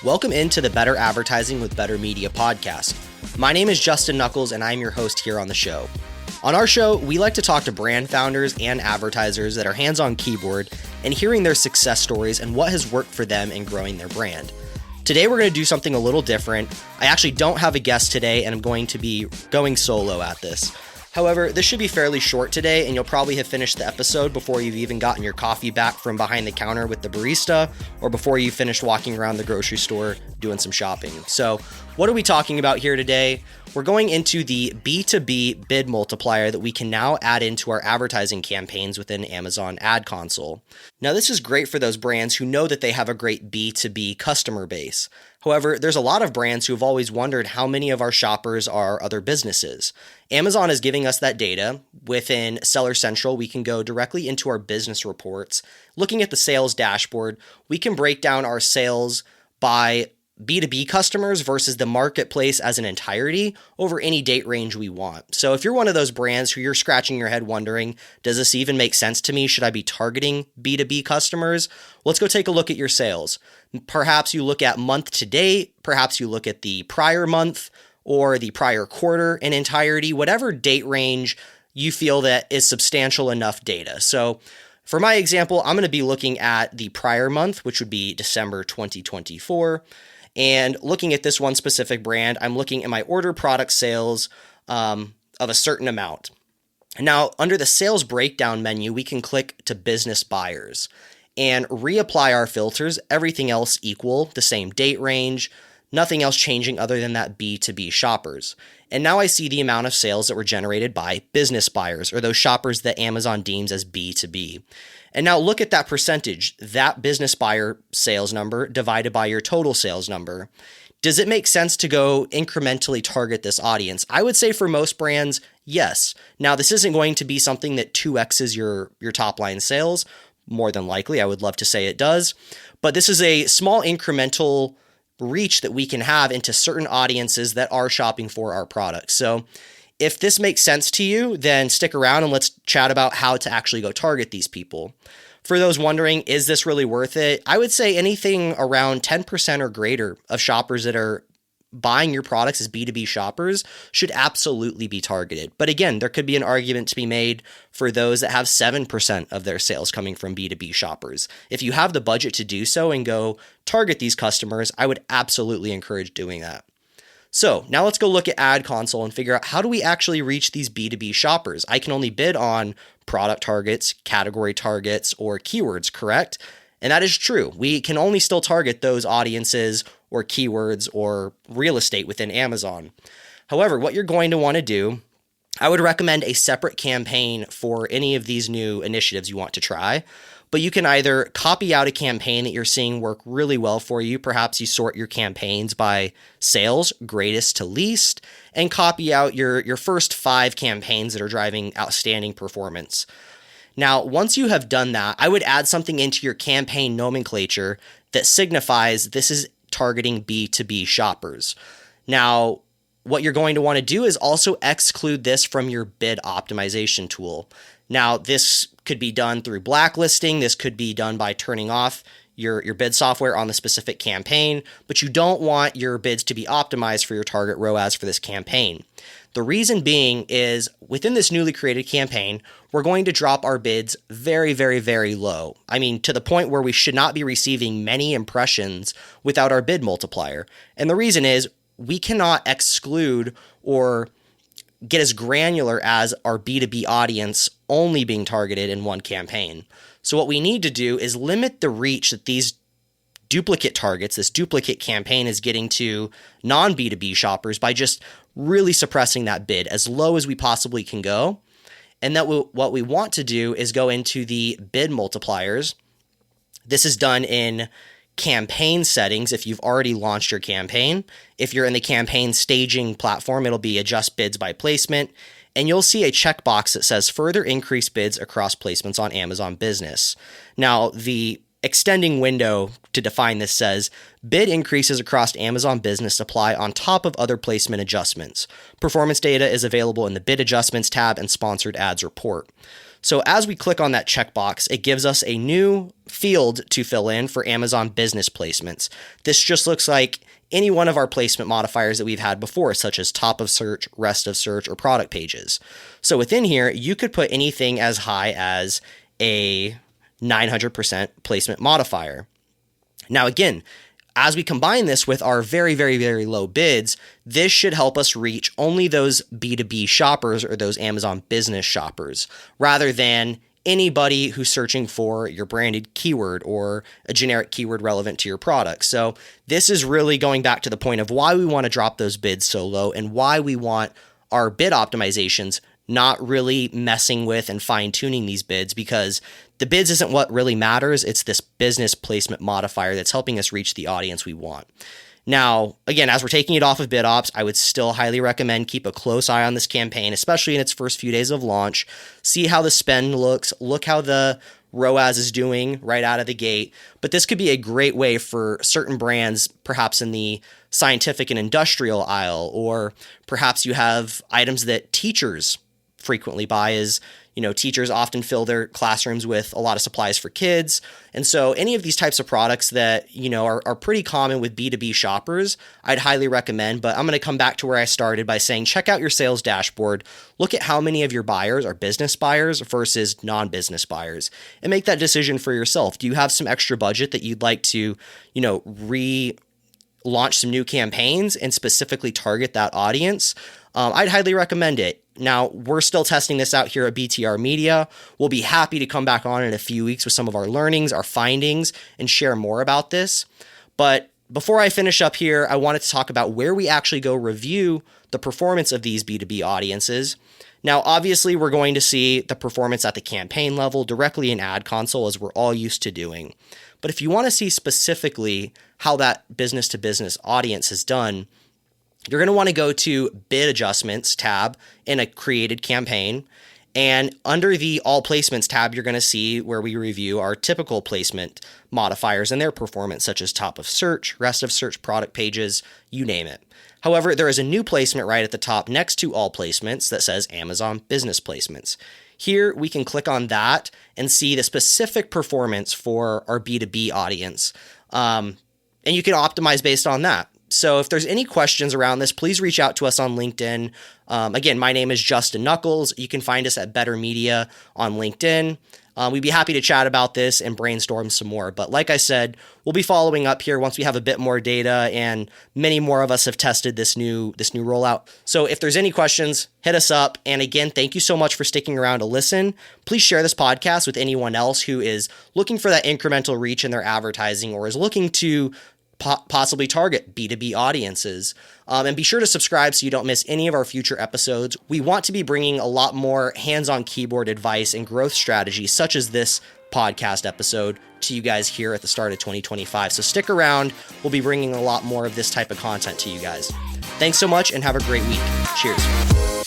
Welcome into the Better Advertising with Better Media podcast. My name is Justin Knuckles, and I'm your host here on the show. On our show, we like to talk to brand founders and advertisers that are hands-on keyboard and hearing their success stories and what has worked for them in growing their brand. Today, we're going to do something a little different. I actually don't have a guest today, and I'm going to be going solo at this. However, this should be fairly short today, and you'll probably have finished the episode before you've even gotten your coffee back from behind the counter with the barista, or before you finished walking around the grocery store doing some shopping. So, what are we talking about here today? We're going into the B2B bid multiplier that we can now add into our advertising campaigns within Amazon Ad Console. Now, this is great for those brands who know that they have a great B2B customer base. However, there's a lot of brands who have always wondered how many of our shoppers are other businesses. Amazon is giving us that data. Within Seller Central, we can go directly into our business reports. Looking at the sales dashboard, we can break down our sales by B2B customers versus the marketplace as an entirety over any date range we want. So if you're one of those brands who you're scratching your head wondering, does this even make sense to me? Should I be targeting B2B customers? Let's go take a look at your sales. Perhaps you look at month to date, perhaps you look at the prior month or the prior quarter in entirety, whatever date range you feel that is substantial enough data. So for my example, I'm going to be looking at the prior month, which would be December 2024. And looking at this one specific brand, I'm looking at my order product sales of a certain amount. Now, under the sales breakdown menu, we can click to business buyers and reapply our filters, everything else equal, the same date range, nothing else changing other than that B2B shoppers. And now I see the amount of sales that were generated by business buyers, or those shoppers that Amazon deems as B2B. And now look at that percentage, that business buyer sales number divided by your total sales number. Does it make sense to go incrementally target this audience? I would say for most brands, yes. Now, this isn't going to be something that 2x's your top line sales. More than likely, I would love to say it does. But this is a small incremental reach that we can have into certain audiences that are shopping for our products. So if this makes sense to you, then stick around and let's chat about how to actually go target these people. For those wondering, is this really worth it? I would say anything around 10% or greater of shoppers that are buying your products as B2B shoppers should absolutely be targeted. But again, there could be an argument to be made for those that have 7% of their sales coming from B2B shoppers. If you have the budget to do so and go target these customers, I would absolutely encourage doing that. So now let's go look at Ad Console and figure out how do we actually reach these B2B shoppers? I can only bid on product targets, category targets, or keywords, correct? And that is true. We can only still target those audiences or keywords or real estate within Amazon. However, what you're going to want to do, I would recommend a separate campaign for any of these new initiatives you want to try. But you can either copy out a campaign that you're seeing work really well for you. Perhaps you sort your campaigns by sales, greatest to least, and copy out your first 5 campaigns that are driving outstanding performance. Now, once you have done that, I would add something into your campaign nomenclature that signifies this is targeting B2B shoppers. Now, what you're going to want to do is also exclude this from your bid optimization tool. Now, this could be done through blacklisting. This could be done by turning off your bid software on the specific campaign, but you don't want your bids to be optimized for your target ROAS for this campaign. The reason being is within this newly created campaign, we're going to drop our bids very, very, very low. I mean, to the point where we should not be receiving many impressions without our bid multiplier. And the reason is we cannot exclude or get as granular as our B2B audience only being targeted in one campaign. So what we need to do is limit the reach that these duplicate targets, this duplicate campaign is getting to non-B2B shoppers by just really suppressing that bid as low as we possibly can go. And what we want to do is go into the bid multipliers. This is done in campaign settings if you've already launched your campaign. If you're in the campaign staging platform, it'll be adjust bids by placement. And you'll see a checkbox that says further increase bids across placements on Amazon Business. Now, the extending window to define this says bid increases across Amazon Business apply on top of other placement adjustments. Performance data is available in the bid adjustments tab and sponsored ads report. So as we click on that checkbox, it gives us a new field to fill in for Amazon business placements. This just looks like any one of our placement modifiers that we've had before, such as top of search, rest of search, or product pages. So within here, you could put anything as high as a 900% placement modifier. Now, again, as we combine this with our very, very, very low bids, this should help us reach only those B2B shoppers or those Amazon business shoppers, rather than anybody who's searching for your branded keyword or a generic keyword relevant to your product. So this is really going back to the point of why we want to drop those bids so low and why we want our bid optimizations not really messing with and fine-tuning these bids, because the bids isn't what really matters. It's this business placement modifier that's helping us reach the audience we want. Now, again, as we're taking it off of bid ops, I would still highly recommend keep a close eye on this campaign, especially in its first few days of launch. See how the spend looks. Look how the ROAS is doing right out of the gate. But this could be a great way for certain brands, perhaps in the scientific and industrial aisle, or perhaps you have items that teachers frequently buy, as teachers often fill their classrooms with a lot of supplies for kids. And so any of these types of products that, are pretty common with B2B shoppers, I'd highly recommend. But I'm going to come back to where I started by saying, check out your sales dashboard. Look at how many of your buyers are business buyers versus non-business buyers, and make that decision for yourself. Do you have some extra budget that you'd like to, launch some new campaigns and specifically target that audience? I'd highly recommend it. Now, we're still testing this out here at BTR Media. We'll be happy to come back on in a few weeks with some of our learnings, our findings, and share more about this. But before I finish up here, I wanted to talk about where we actually go review the performance of these B2B audiences. Now, obviously, we're going to see the performance at the campaign level directly in Ad Console, as we're all used to doing. But if you want to see specifically how that business-to-business audience has done, you're going to want to go to Bid Adjustments tab in a created campaign. And under the All Placements tab, you're going to see where we review our typical placement modifiers and their performance, such as top of search, rest of search, product pages, you name it. However, there is a new placement right at the top next to All Placements that says Amazon Business Placements. Here, we can click on that and see the specific performance for our B2B audience. And you can optimize based on that. So if there's any questions around this, please reach out to us on LinkedIn. Again, my name is Justin Knuckles. You can find us at Better Media on LinkedIn. We'd be happy to chat about this and brainstorm some more. But like I said, we'll be following up here once we have a bit more data, and many more of us have tested this new rollout. So if there's any questions, hit us up. And again, thank you so much for sticking around to listen. Please share this podcast with anyone else who is looking for that incremental reach in their advertising, or is looking to possibly target B2B audiences. And be sure to subscribe so you don't miss any of our future episodes. We want to be bringing a lot more hands-on keyboard advice and growth strategies, such as this podcast episode, to you guys here at the start of 2025. So stick around. We'll be bringing a lot more of this type of content to you guys. Thanks so much and have a great week. Cheers.